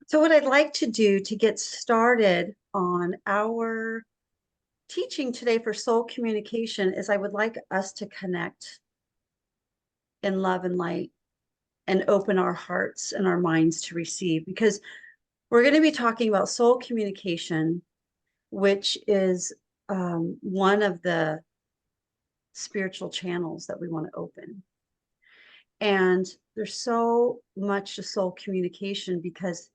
So what I'd like to do to get started on our teaching today for soul communication is I would like us to connect in love and light and open our hearts and our minds to receive, because we're going to be talking about soul communication, which is one of the spiritual channels that we want to open. And there's so much to soul communication because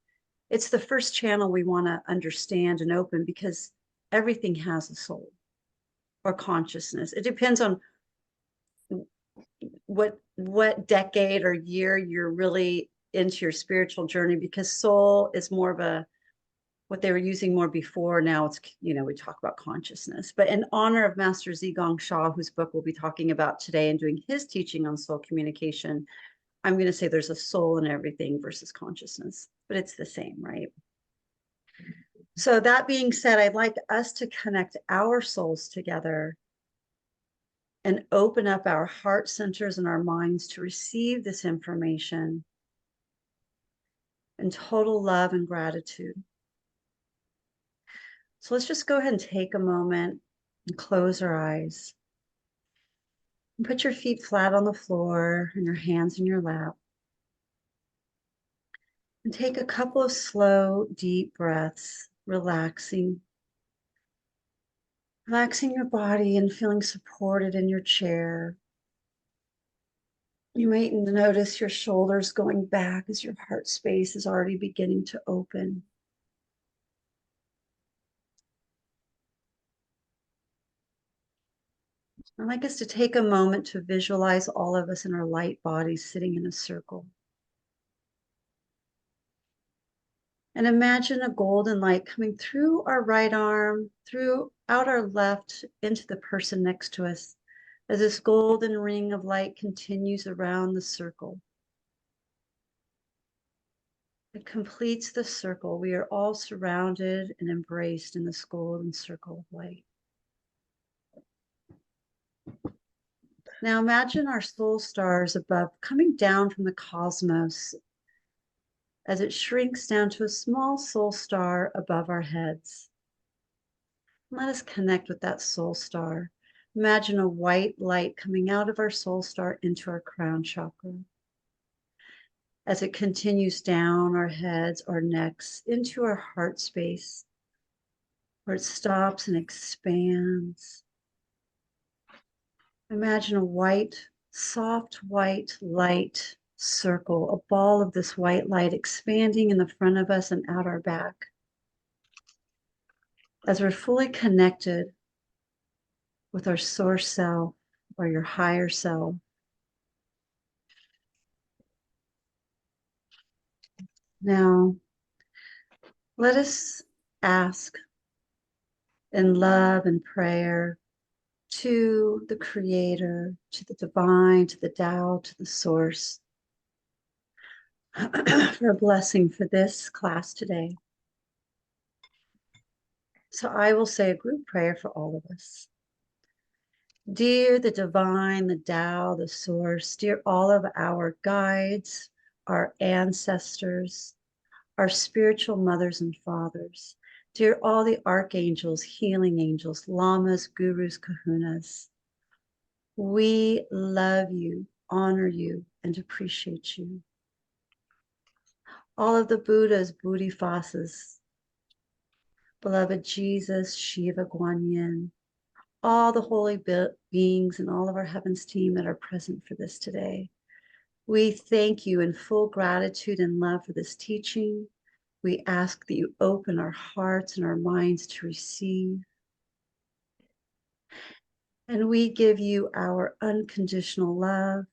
it's the first channel we want to understand and open, because everything has a soul or consciousness. It depends on what decade or year you're really into your spiritual journey, because soul is more of a what they were using more before. Now it's, we talk about consciousness. But in honor of Master Zigong Shah, whose book we'll be talking about today and doing his teaching on soul communication, I'm going to say there's a soul in everything versus consciousness, but it's the same, right? So that being said, I'd like us to connect our souls together and open up our heart centers and our minds to receive this information in total love and gratitude. So let's just go ahead and take a moment and close our eyes. And put your feet flat on the floor and your hands in your lap. And take a couple of slow, deep breaths, relaxing your body and feeling supported in your chair. You might notice your shoulders going back as your heart space is already beginning to open. I'd like us to take a moment to visualize all of us in our light bodies sitting in a circle. And imagine a golden light coming through our right arm, throughout our left, into the person next to us, as this golden ring of light continues around the circle. It completes the circle. We are all surrounded and embraced in this golden circle of light. Now imagine our soul stars above coming down from the cosmos as it shrinks down to a small soul star above our heads. Let us connect with that soul star. Imagine a white light coming out of our soul star into our crown chakra. As it continues down our heads, our necks, into our heart space, where it stops and expands. Imagine a white, soft white light circle, a ball of this white light expanding in the front of us and out our back. As we're fully connected with our source self or your higher self. Now, let us ask in love and prayer to the Creator, to the divine, to the Tao, to the source, for a blessing for this class today. So I will say a group prayer for all of us. Dear the divine, the Tao, the source, dear all of our guides, our ancestors, our spiritual mothers and fathers, dear all the archangels, healing angels, lamas, gurus, kahunas, we love you, honor you, and appreciate you. All of the Buddhas, Bodhisattvas, beloved Jesus, Shiva, Guan Yin, all the holy beings and all of our heavens team that are present for this today. We thank you in full gratitude and love for this teaching. We ask that you open our hearts and our minds to receive. And we give you our unconditional love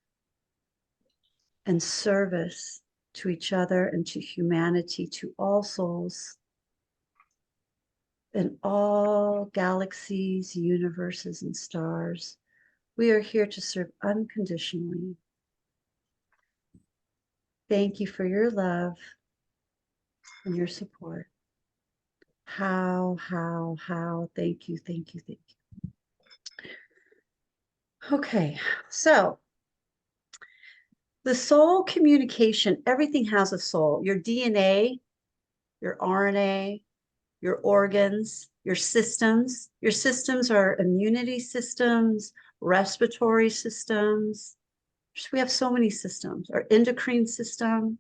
and service to each other and to humanity, to all souls in all galaxies, universes, and stars. We are here to serve unconditionally. Thank you for your love and your support. How, thank you, thank you, thank you. Okay, so the soul communication, everything has a soul. Your DNA your RNA, your organs, your systems. Your systems are immunity systems, respiratory systems. We have so many systems, our endocrine system.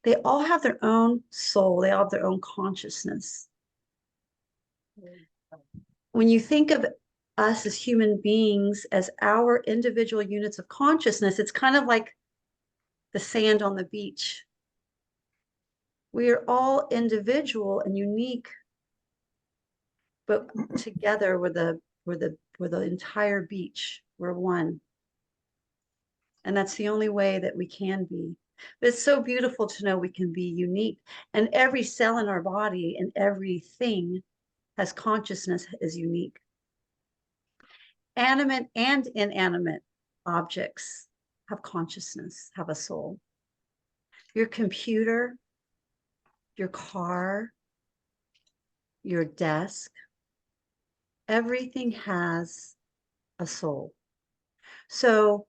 They all have their own soul. They all have their own consciousness. When you think of us as human beings, as our individual units of consciousness, it's kind of like the sand on the beach. We are all individual and unique, but together we're the entire beach. We're one. And that's the only way that we can be. But it's so beautiful to know we can be unique. And every cell in our body and everything has consciousness, is unique. Animate and inanimate objects have consciousness, have a soul. Your computer, your car, your desk, everything has a soul. So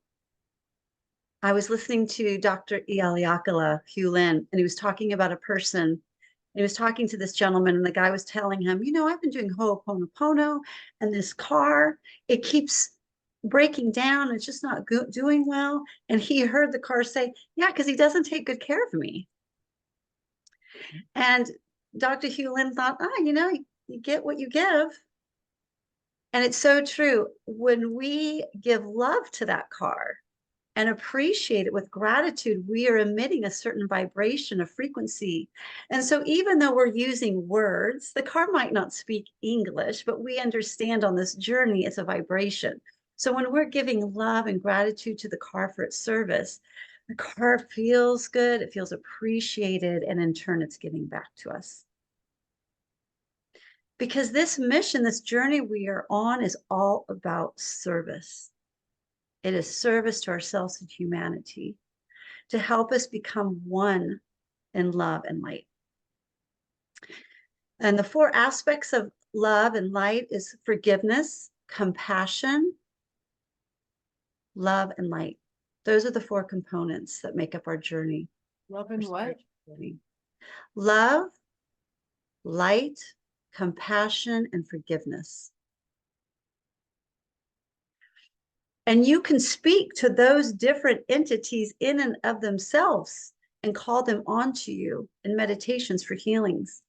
I was listening to Dr. Ialiakala, Hugh Lynn, and he was talking about a person. And he was talking to this gentleman, and the guy was telling him, you know, I've been doing Ho'oponopono, and this car, it keeps breaking down. It's just not doing well. And he heard the car say, yeah, because he doesn't take good care of me. And Dr. Hugh Lynn thought, you know, you get what you give. And it's so true. When we give love to that car and appreciate it with gratitude, we are emitting a certain vibration, a frequency. And so even though we're using words, the car might not speak English, but we understand on this journey it's a vibration. So when we're giving love and gratitude to the car for its service, the car feels good, it feels appreciated, and in turn, it's giving back to us. Because this mission, this journey we are on is all about service. It is service to ourselves and humanity to help us become one in love and light. And the four aspects of love and light is forgiveness, compassion, love, and light. Those are the four components that make up our journey. Love and what? Love, light, compassion, and forgiveness. And you can speak to those different entities in and of themselves and call them onto you in meditations for healings.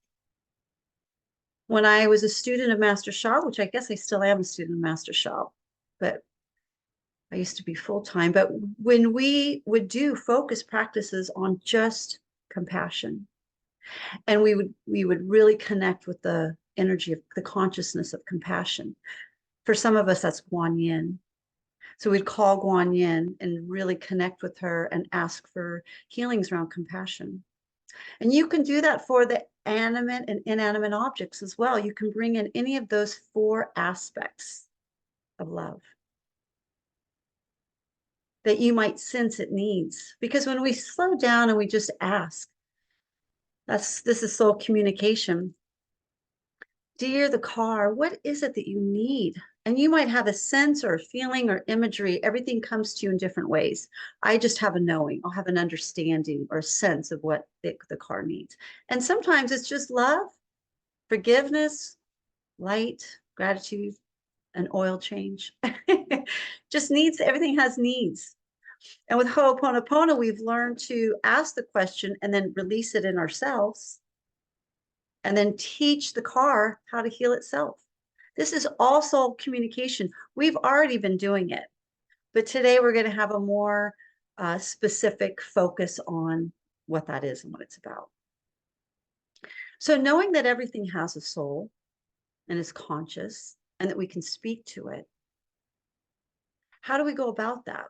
When I was a student of Master Sha, which I guess I still am a student of Master Sha, but I used to be full-time. But when we would do focus practices on just compassion, and we would really connect with the energy of the consciousness of compassion. For some of us, that's Guan Yin. So we'd call Guan Yin and really connect with her and ask for healings around compassion. And you can do that for the animate and inanimate objects as well. You can bring in any of those four aspects of love that you might sense it needs. Because when we slow down and we just ask, this is soul communication. Dear the car, what is it that you need? And you might have a sense or a feeling or imagery. Everything comes to you in different ways. I just have a knowing. I'll have an understanding or a sense of what the car needs. And sometimes it's just love, forgiveness, light, gratitude, an oil change. Just needs, everything has needs. And with Ho'oponopono, we've learned to ask the question and then release it in ourselves and then teach the car how to heal itself. This is all soul communication. We've already been doing it, but today we're going to have a more specific focus on what that is and what it's about. So knowing that everything has a soul and is conscious and that we can speak to it, how do we go about that?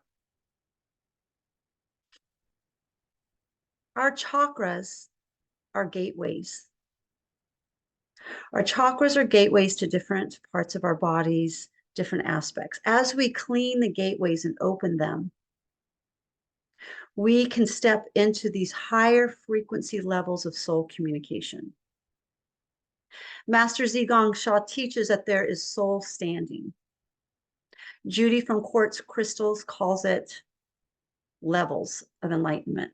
Our chakras are gateways. Our chakras are gateways to different parts of our bodies, different aspects. As we clean the gateways and open them, we can step into these higher frequency levels of soul communication. Master Zigong Sha teaches that there is soul standing. Judy from Quartz Crystals calls it levels of enlightenment,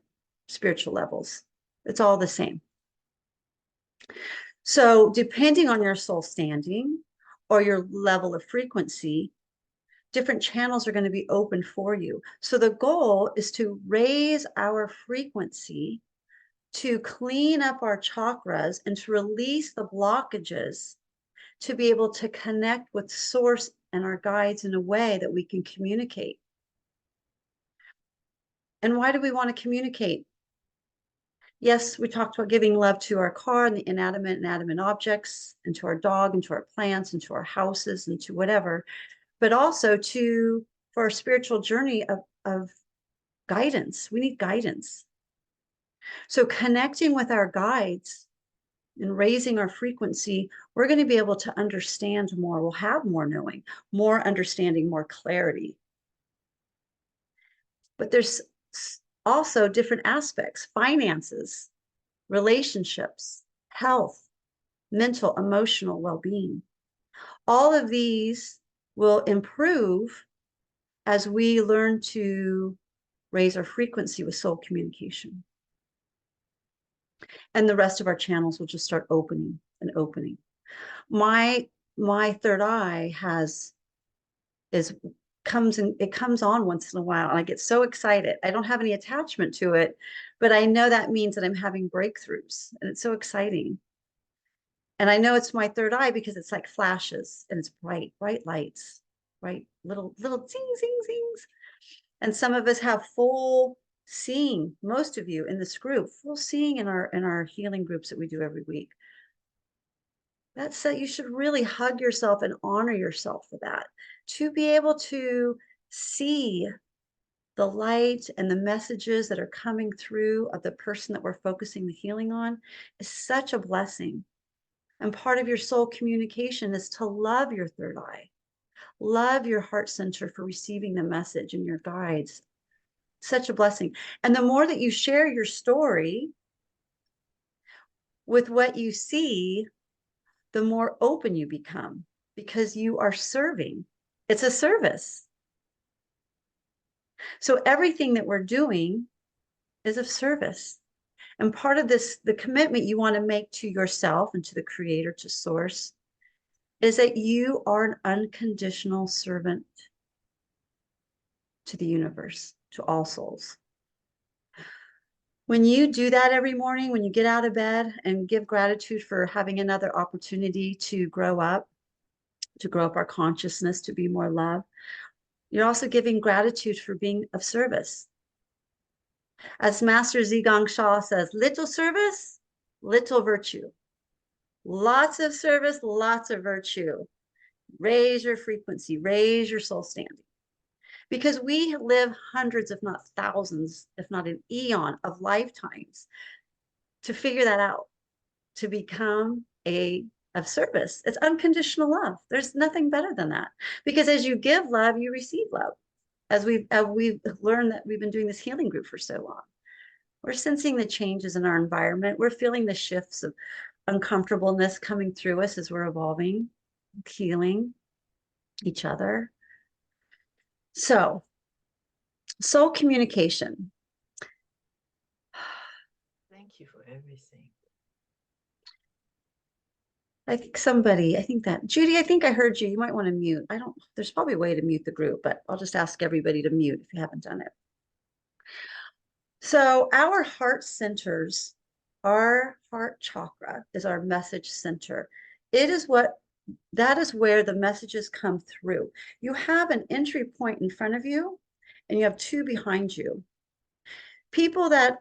spiritual levels. It's all the same. So depending on your soul standing or your level of frequency, different channels are going to be open for you. So the goal is to raise our frequency, to clean up our chakras and to release the blockages, to be able to connect with source and our guides in a way that we can communicate. And why do we want to communicate? Yes, we talked about giving love to our car and the inanimate and animate objects, and to our dog, and to our plants, and to our houses, and to whatever, but also to for our spiritual journey of guidance. We need guidance. So connecting with our guides and raising our frequency, we're going to be able to understand more. We'll have more knowing, more understanding, more clarity. But there's also different aspects: finances, relationships, health, mental, emotional well-being. All of these will improve as we learn to raise our frequency with soul communication. And the rest of our channels will just start opening and opening. My third eye comes on once in a while, and I get so excited. I don't have any attachment to it, but I know that means that I'm having breakthroughs, and it's so exciting. And I know it's my third eye because it's like flashes, and it's bright lights, bright little zing, zing, zings. And some of us have full seeing, most of you in this group, full seeing in our healing groups that we do every week. That's that you should really hug yourself and honor yourself for that. To be able to see the light and the messages that are coming through of the person that we're focusing the healing on is such a blessing. And part of your soul communication is to love your third eye, love your heart center for receiving the message and your guides. Such a blessing. And the more that you share your story with what you see, the more open you become, because you are serving. It's a service. So everything that we're doing is of service. And part of this, the commitment you want to make to yourself and to the creator, to source, is that you are an unconditional servant to the universe, to all souls. When you do that every morning, when you get out of bed and give gratitude for having another opportunity to grow up our consciousness, to be more love, you're also giving gratitude for being of service. As Master Zhigang Shah says, little service, little virtue. Lots of service, lots of virtue. Raise your frequency, raise your soul standing. Because we live hundreds, if not thousands, if not an eon of lifetimes to figure that out, to become of service. It's unconditional love. There's nothing better than that. Because as you give love, you receive love. As we've learned that we've been doing this healing group for so long. We're sensing the changes in our environment. We're feeling the shifts of uncomfortableness coming through us as we're evolving, healing each other. So, soul communication. Thank you for everything. I think that Judy, I think I heard you. You might want to mute. There's probably a way to mute the group, but I'll just ask everybody to mute if you haven't done it. So our heart centers, our heart chakra is our message center. That is where the messages come through. You have an entry point in front of you and you have two behind you. People that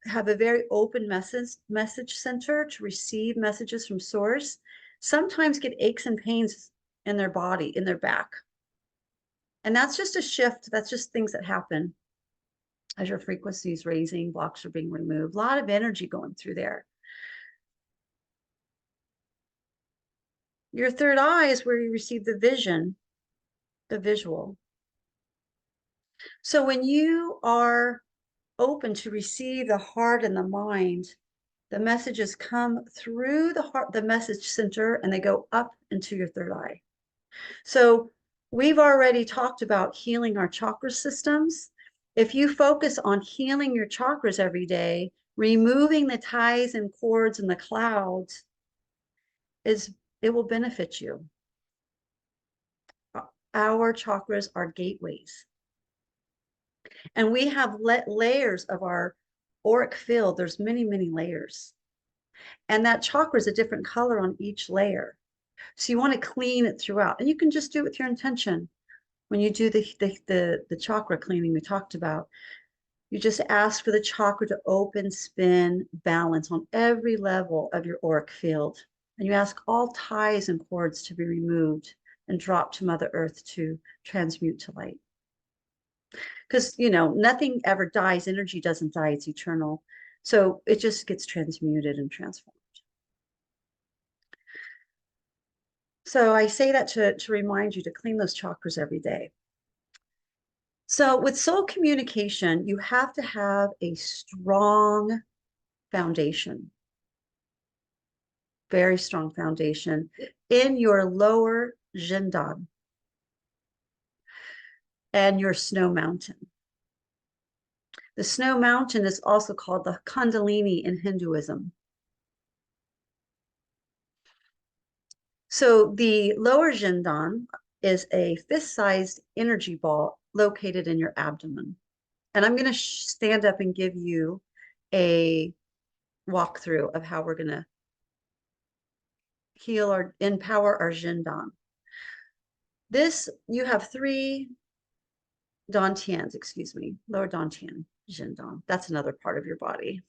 have a very open message center to receive messages from source sometimes get aches and pains in their body, in their back. And that's just a shift. That's just things that happen as your frequency is raising, blocks are being removed, a lot of energy going through there. Your third eye is where you receive the vision, the visual. So when you are open to receive the heart and the mind, the messages come through the heart, the message center, and they go up into your third eye. So we've already talked about healing our chakra systems. If you focus on healing your chakras every day, Removing the ties and cords and the clouds it will benefit you. Our chakras are gateways. And we have layers of our auric field. There's many, many layers. And that chakra is a different color on each layer. So you want to clean it throughout. And you can just do it with your intention. When you do the chakra cleaning we talked about, you just ask for the chakra to open, spin, balance on every level of your auric field. And you ask all ties and cords to be removed and dropped to Mother Earth to transmute to light. Because, you know, nothing ever dies. Energy doesn't die. It's eternal. So it just gets transmuted and transformed. So I say that to remind you to clean those chakras every day. So with soul communication, you have to have a strong foundation, very strong foundation in your lower Jindan and your snow mountain. The snow mountain is also called the Kundalini in Hinduism. So the lower Jindan is a fist-sized energy ball located in your abdomen. And I'm going to stand up and give you a walkthrough of how we're going to heal or empower our Jindan. This, you have 3 dantians, excuse me, lower dantian, Jindan. That's another part of your body.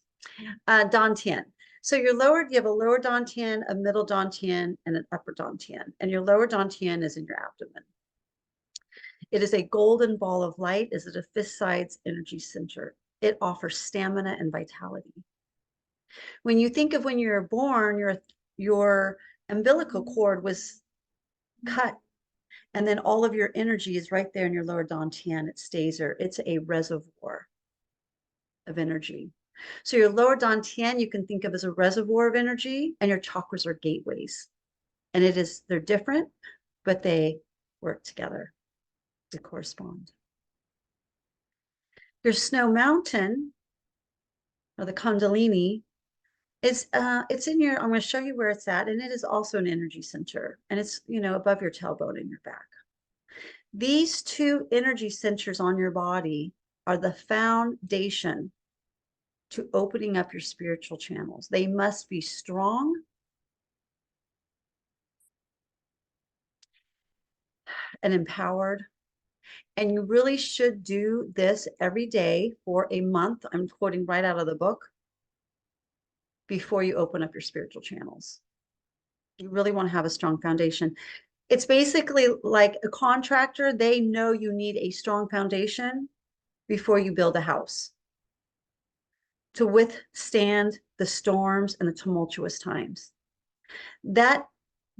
Dantian. So you have a lower dantian, a middle dantian, and an upper dantian. And your lower dantian is in your abdomen. It is a golden ball of light. Is it a fist-sized energy center? It offers stamina and vitality. When you think of when you're born, your umbilical cord was cut, and then all of your energy is right there in your lower dantian. It stays there. It's a reservoir of energy. So your lower dantian you can think of as a reservoir of energy, and your chakras are gateways. And they're different, but they work together. They correspond. Your snow mountain, or the Kundalini, it's in your, I'm going to show you where it's at, and it is also an energy center, and it's, you know, above your tailbone in your back. These 2 energy centers on your body are the foundation to opening up your spiritual channels. They must be strong and empowered. And you really should do this every day for a month. I'm quoting right out of the book. Before you open up your spiritual channels, you really want to have a strong foundation. It's basically like a contractor. They know you need a strong foundation before you build a house to withstand the storms and the tumultuous times. That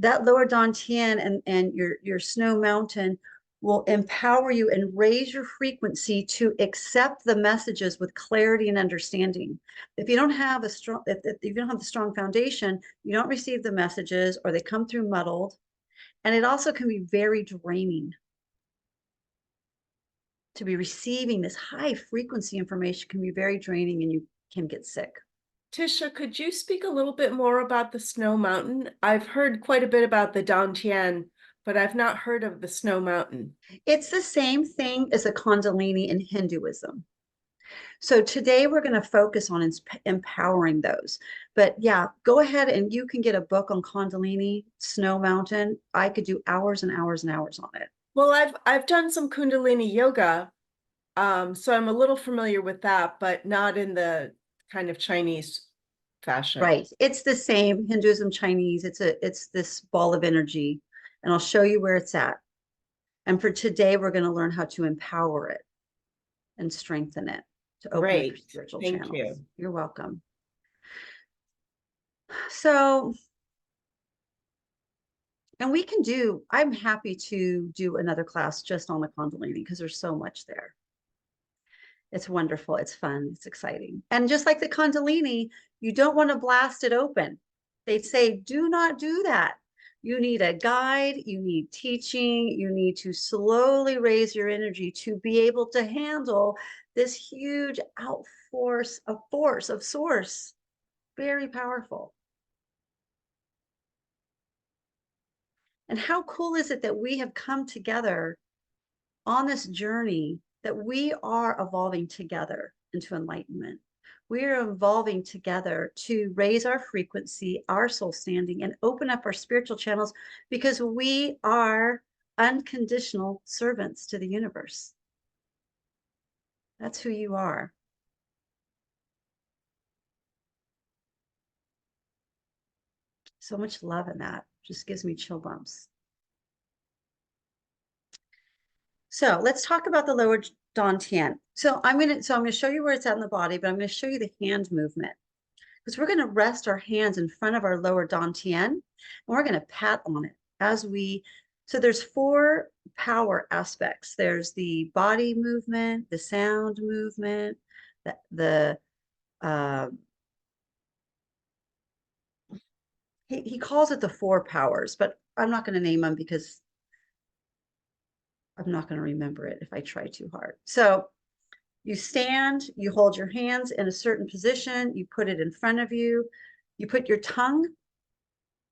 lower dantian and your snow mountain will empower you and raise your frequency to accept the messages with clarity and understanding. If you don't have if you don't have the strong foundation, you don't receive the messages, or they come through muddled. And it also can be very draining to be receiving this high frequency information. Can be very draining, and you can get sick. Tisha, could you speak a little bit more about the snow mountain? I've heard quite a bit about the Dantian, but I've not heard of the snow mountain. It's the same thing as a Kundalini in Hinduism. So today we're going to focus on empowering those. But yeah, go ahead and you can get a book on Kundalini, Snow Mountain. I could do hours and hours and hours on it. Well, I've done some Kundalini yoga, so I'm a little familiar with that, but not in the kind of Chinese fashion. Right. It's the same Hinduism, Chinese. It's this ball of energy, and I'll show you where it's at. And for today, we're going to learn how to empower it and strengthen it to open up your spiritual channels. Thank you. You're welcome. So, and I'm happy to do another class just on the Kundalini because there's so much there. It's wonderful. It's fun. It's exciting. And just like the Kundalini, you don't want to blast it open. They say, do not do that. You need a guide. You need teaching. You need to slowly raise your energy to be able to handle this huge force of source, very powerful. And how cool is it that we have come together on this journey, that we are evolving together into enlightenment. We are evolving together to raise our frequency, our soul standing, and open up our spiritual channels, because we are unconditional servants to the universe. That's who you are. So much love in that. Just gives me chill bumps. So let's talk about the lower Tien. So I'm gonna show you where it's at in the body, but I'm gonna show you the hand movement, because we're gonna rest our hands in front of our lower Tien, and we're gonna pat on it as we. So there's 4 power aspects. There's the body movement, the sound movement, he calls it the 4 powers, but I'm not going to name them because I'm not going to remember it if I try too hard. So you stand, you hold your hands in a certain position, you put it in front of you, you put your tongue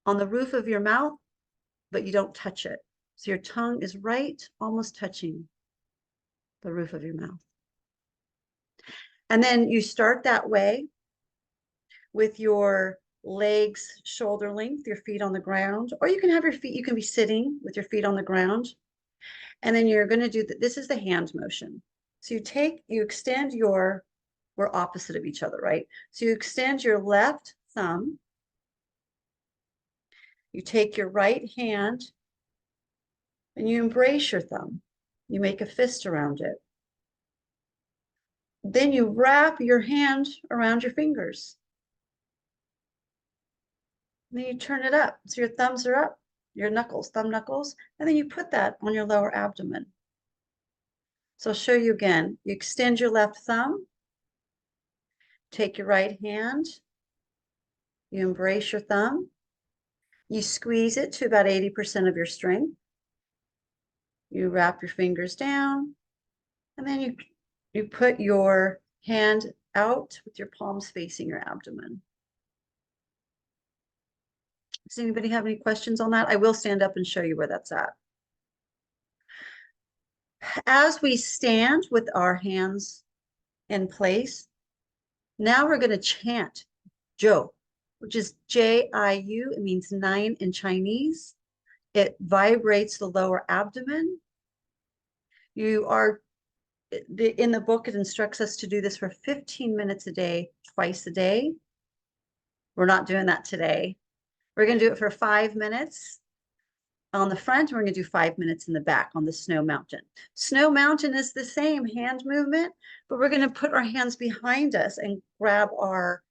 on the roof of your mouth, but you don't touch it. So your tongue is right, almost touching the roof of your mouth. And then you start that way with your legs shoulder length, your feet on the ground, or you can have your feet, you can be sitting with your feet on the ground. And then you're going to do this is the hand motion. So you extend we're opposite of each other, right? So you extend your left thumb, you take your right hand, and you embrace your thumb. You make a fist around it. Then you wrap your hand around your fingers. And then you turn it up. So your thumbs are up, your knuckles, thumb knuckles, and then you put that on your lower abdomen. So I'll show you again. You extend your left thumb, take your right hand, you embrace your thumb, you squeeze it to about 80% of your strength. You wrap your fingers down, and then you put your hand out with your palms facing your abdomen. Does anybody have any questions on that? I will stand up and show you where that's at. As we stand with our hands in place, now we're going to chant Jo, which is J-I-U. It means 9 in Chinese. It vibrates the lower abdomen. In the book, it instructs us to do this for 15 minutes a day, twice a day. We're not doing that today. We're going to do it for 5 minutes on the front. We're going to do 5 minutes in the back on the snow mountain. Snow mountain is the same hand movement, but we're going to put our hands behind us and grab our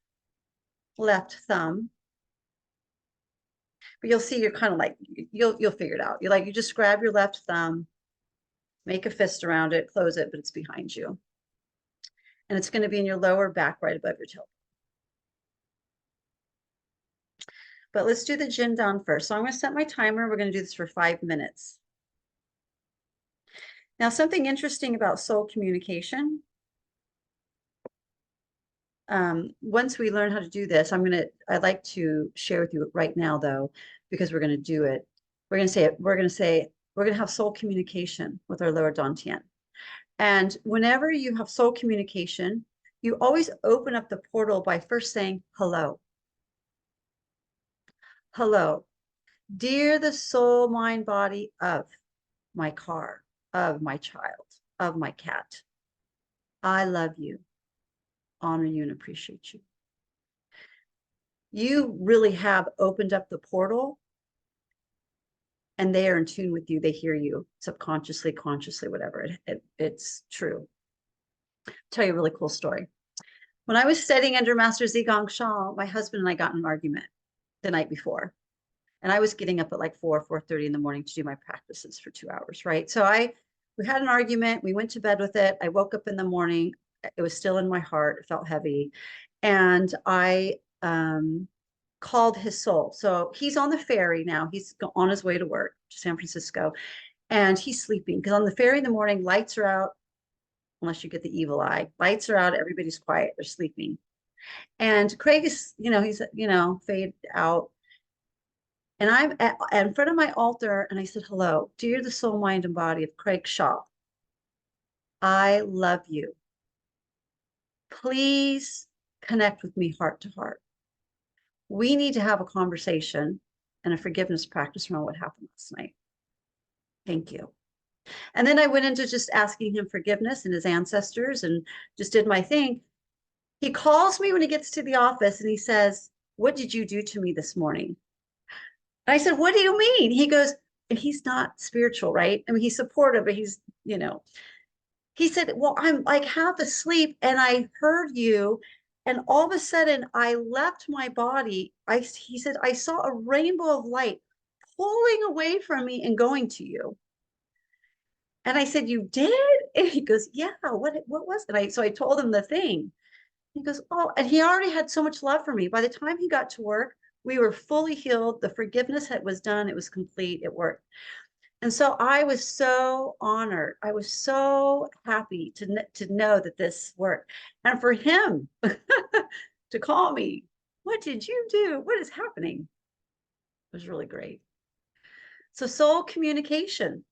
left thumb. But you'll see, you're kind of like, you'll figure it out. You just grab your left thumb, make a fist around it, close it, but it's behind you. And it's going to be in your lower back right above your tailbone. But let's do the Jin down first. So I'm going to set my timer. We're going to do this for 5 minutes. Now, something interesting about soul communication. Once we learn how to do this, I'd like to share with you right now, though, because we're going to do it. We're going to have soul communication with our lower Tien. And whenever you have soul communication, you always open up the portal by first saying hello. Hello, dear the soul, mind, body of my car, of my child, of my cat. I love you, honor you, and appreciate you. You really have opened up the portal, and they are in tune with you. They hear you subconsciously, consciously, whatever. It's true. I'll tell you a really cool story. When I was studying under Master Zigong Shao, my husband and I got in an argument the night before. And I was getting up at like 4:30 in the morning to do my practices for 2 hours, right? So we had an argument. We went to bed with it. I woke up in the morning. It was still in my heart. It felt heavy. And I called his soul. So he's on the ferry now. He's on his way to work to San Francisco. And he's sleeping because on the ferry in the morning, lights are out. unless you get the evil eye. Lights are out, everybody's quiet, they're sleeping. And Craig is, he's, fade out. And I'm in front of my altar, and I said, hello, dear the soul, mind, and body of Craig Shaw. I love you. Please connect with me heart to heart. We need to have a conversation and a forgiveness practice around what happened last night. Thank you. And then I went into just asking him forgiveness and his ancestors and just did my thing. He calls me when he gets to the office and he says, what did you do to me this morning? And I said, what do you mean? He goes, and he's not spiritual, right? I mean, he's supportive, but he's, he said, well, I'm like half asleep and I heard you. And all of a sudden I left my body. He said, I saw a rainbow of light pulling away from me and going to you. And I said, you did? And he goes, yeah, what was it? So I told him the thing. He goes, oh, and he already had so much love for me. By the time he got to work, we were fully healed. The forgiveness was done. It was complete. It worked. And so I was so honored. I was so happy to know that this worked. And for him to call me, what did you do? What is happening? It was really great. So soul communication.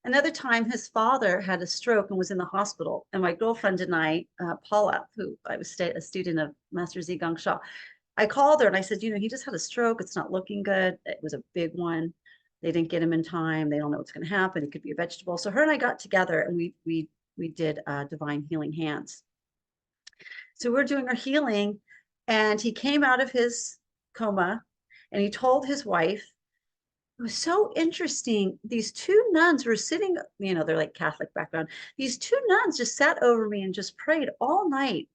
Another time, his father had a stroke and was in the hospital. And my girlfriend and I, Paula, who I was a student of Master Zigong Sha, I called her and I said, he just had a stroke. It's not looking good. It was a big one. They didn't get him in time. They don't know what's going to happen. It could be a vegetable. So her and I got together and we did divine healing hands. So we're doing our healing, and he came out of his coma and he told his wife, it was so interesting. These two nuns were sitting, they're like Catholic background. These two nuns just sat over me and just prayed all night.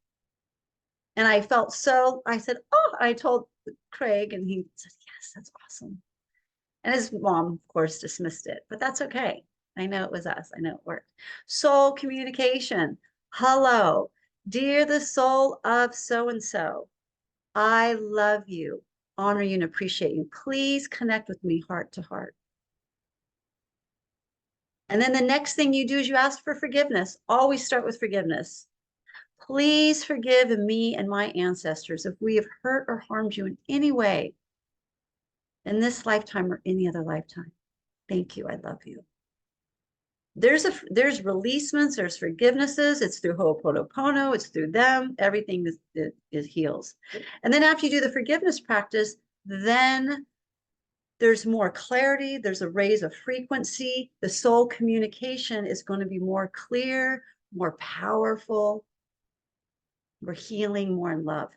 And I felt I said, oh, I told Craig, and he said, yes, that's awesome. And his mom, of course, dismissed it, but that's okay. I know it was us. I know it worked. Soul communication. Hello, dear the soul of so-and-so. I love you, honor you, and appreciate you. Please connect with me heart to heart. And then the next thing you do is you ask for forgiveness. Always start with forgiveness. Please forgive me and my ancestors if we have hurt or harmed you in any way in this lifetime or any other lifetime. Thank you. I love you. There's releasements, there's forgivenesses. It's through Ho'oponopono, it's through them. Everything is heals. And then after you do the forgiveness practice, then there's more clarity. There's a raise of frequency. The soul communication is going to be more clear, more powerful. We're healing more in love.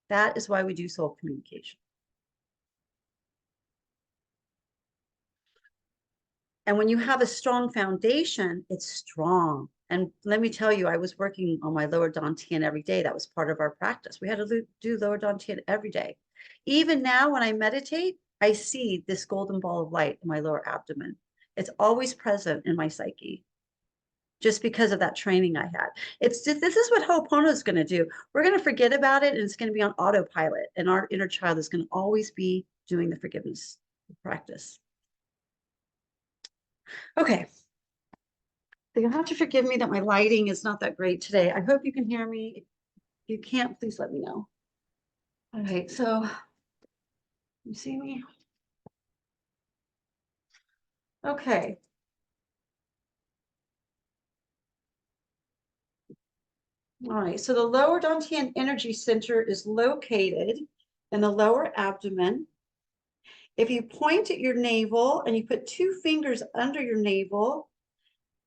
That is why we do soul communication. And when you have a strong foundation, it's strong. And let me tell you, I was working on my lower Tien every day. That was part of our practice. We had to do lower Tien every day. Even now, when I meditate, I see this golden ball of light in my lower abdomen. It's always present in my psyche, just because of that training I had. This is what Ho'opono is going to do. We're going to forget about it, and it's going to be on autopilot. And our inner child is going to always be doing the forgiveness practice. Okay. So you'll have to forgive me that my lighting is not that great today. I hope you can hear me. If you can't, please let me know. All right, so you see me? Okay. All right, so the lower Dantian energy center is located in the lower abdomen. If you point at your navel and you put two fingers under your navel,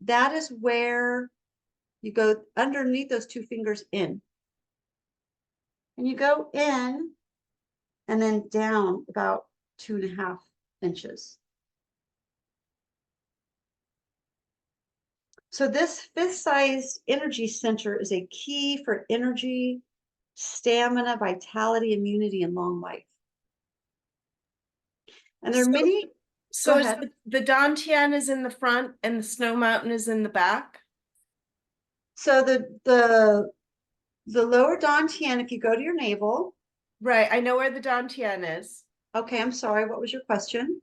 that is where you go underneath those two fingers in. And you go in and then down about 2.5 inches. So this fifth-sized energy center is a key for energy, stamina, vitality, immunity, and long life. And there are many. So the Dantian is in the front and the Snow Mountain is in the back? So the lower Dantian, if you go to your navel. Right, I know where the Dantian is. Okay, I'm sorry, what was your question?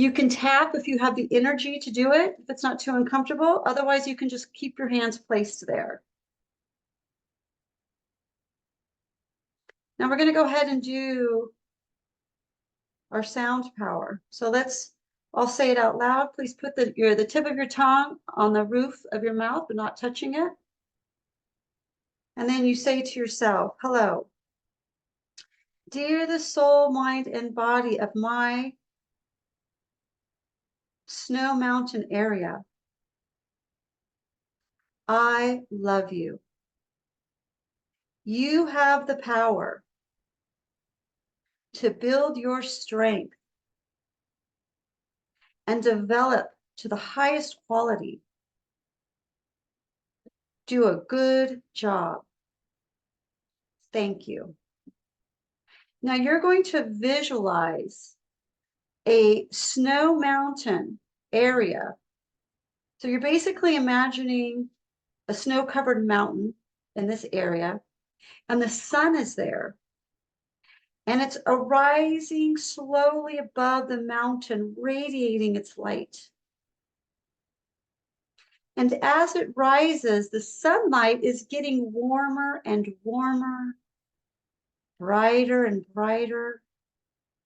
You can tap if you have the energy to do it, if it's not too uncomfortable. Otherwise, you can just keep your hands placed there. Now we're going to go ahead and do our sound power. So I'll say it out loud. Please put the tip of your tongue on the roof of your mouth, but not touching it. And then you say to yourself, hello, dear the soul, mind, and body of my snow mountain area, I love you. You have the power to build your strength and develop to the highest quality. Do a good job. Thank you. Now you're going to visualize a snow mountain area. So you're basically imagining a snow-covered mountain in this area, and the sun is there. And it's arising slowly above the mountain, radiating its light. And as it rises, the sunlight is getting warmer and warmer, brighter and brighter,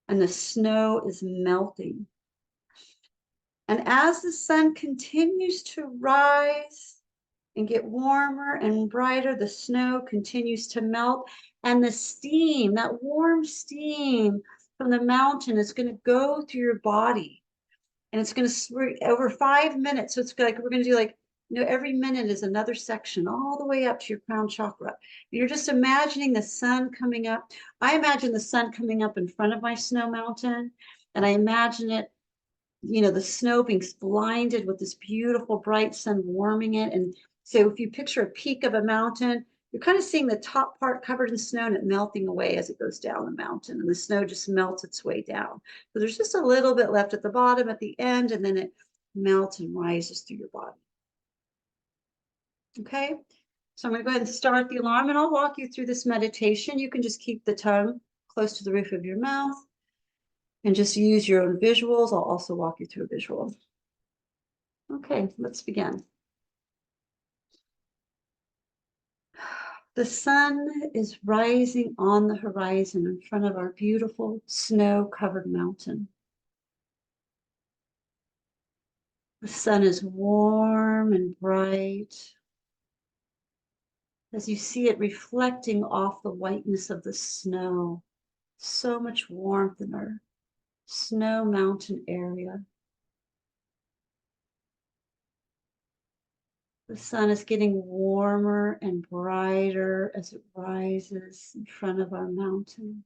and the snow is melting. And as the sun continues to rise and get warmer and brighter, the snow continues to melt, and the steam, that warm steam from the mountain, is going to go through your body, and it's going to over 5 minutes. So it's like we're going to do like, every minute is another section all the way up to your crown chakra. You're just imagining the sun coming up. I imagine the sun coming up in front of my snow mountain, and I imagine it, the snow being blinded with this beautiful bright sun warming it. And so if you picture a peak of a mountain, you're kind of seeing the top part covered in snow and it melting away as it goes down the mountain, and the snow just melts its way down. So there's just a little bit left at the bottom at the end, and then it melts and rises through your body. Okay, so I'm going to go ahead and start the alarm, and I'll walk you through this meditation. You can just keep the tongue close to the roof of your mouth and just use your own visuals. I'll also walk you through a visual. Okay, let's begin. The sun is rising on the horizon in front of our beautiful snow-covered mountain. The sun is warm and bright. As you see it reflecting off the whiteness of the snow, so much warmth in our snow mountain area. The sun is getting warmer and brighter as it rises in front of our mountain.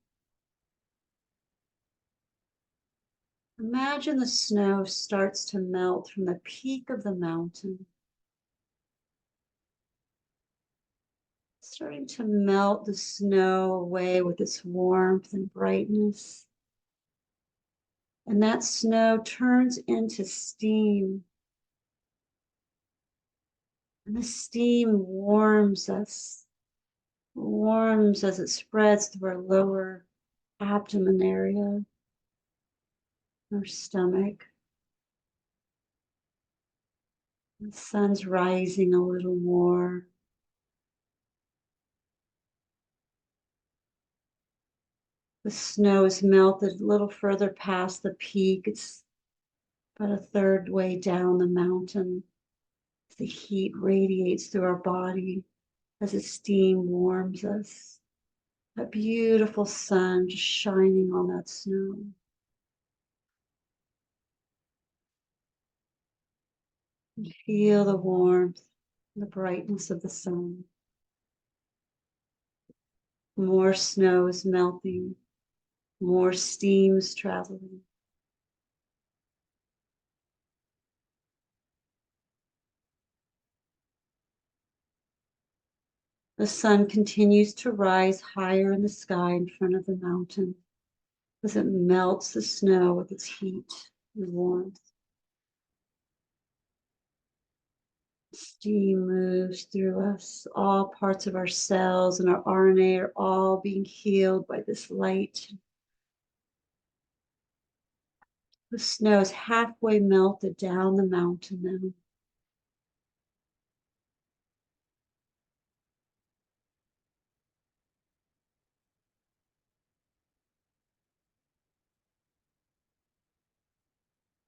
Imagine the snow starts to melt from the peak of the mountain, starting to melt the snow away with its warmth and brightness. And that snow turns into steam. And the steam warms us, warms as it spreads through our lower abdomen area, our stomach. The sun's rising a little more. The snow is melted a little further past the peak. It's about a third way down the mountain. The heat radiates through our body as the steam warms us. A beautiful sun just shining on that snow. And feel the warmth, the brightness of the sun. More snow is melting, more steam is traveling. The sun continues to rise higher in the sky in front of the mountain as it melts the snow with its heat and warmth. Steam moves through us. All parts of our cells and our RNA are all being healed by this light. The snow is halfway melted down the mountain now.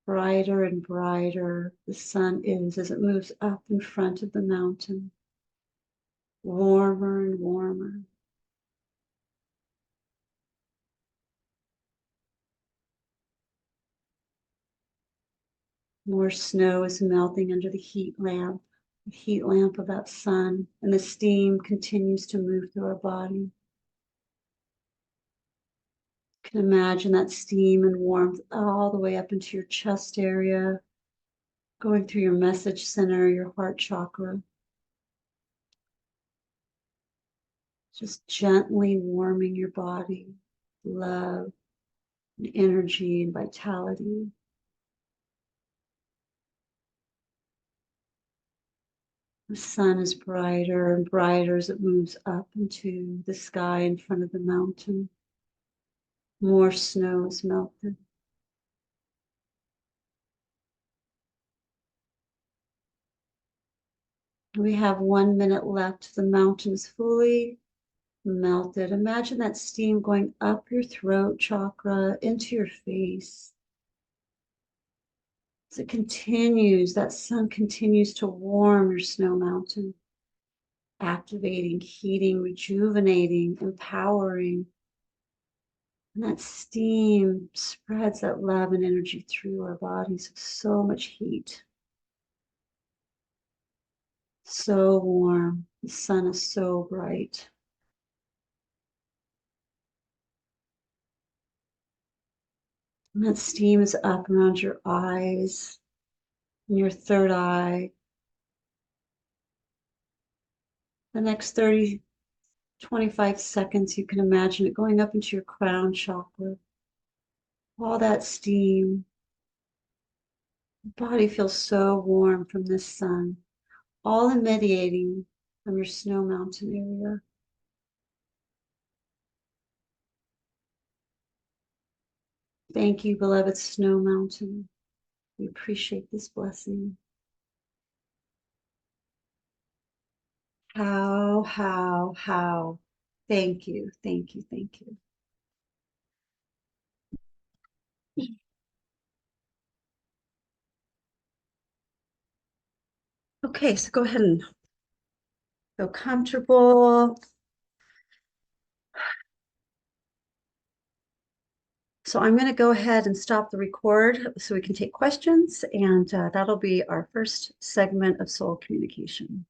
Brighter and brighter the sun is as it moves up in front of the mountain. Warmer and warmer. More snow is melting under the heat lamp of that sun, and the steam continues to move through our body. You can imagine that steam and warmth all the way up into your chest area, going through your message center, your heart chakra. Just gently warming your body, love, and energy, and vitality. The sun is brighter and brighter as it moves up into the sky in front of the mountain. More snow is melted. We have 1 minute left. The mountain is fully melted. Imagine that steam going up your throat chakra into your face. As it continues, that sun continues to warm your snow mountain, activating, heating, rejuvenating, empowering. And that steam spreads that love and energy through our bodies with so much heat. So warm. The sun is so bright. And that steam is up around your eyes and your third eye. The next 30, 25 seconds, you can imagine it going up into your crown chakra. All that steam. Your body feels so warm from this sun, all emanating from your snow mountain area. Thank you, beloved snow mountain. We appreciate this blessing. How. Thank you, thank you, thank you. Okay, so go ahead and feel comfortable. So I'm going to go ahead and stop the record so we can take questions, and that'll be our first segment of soul communication.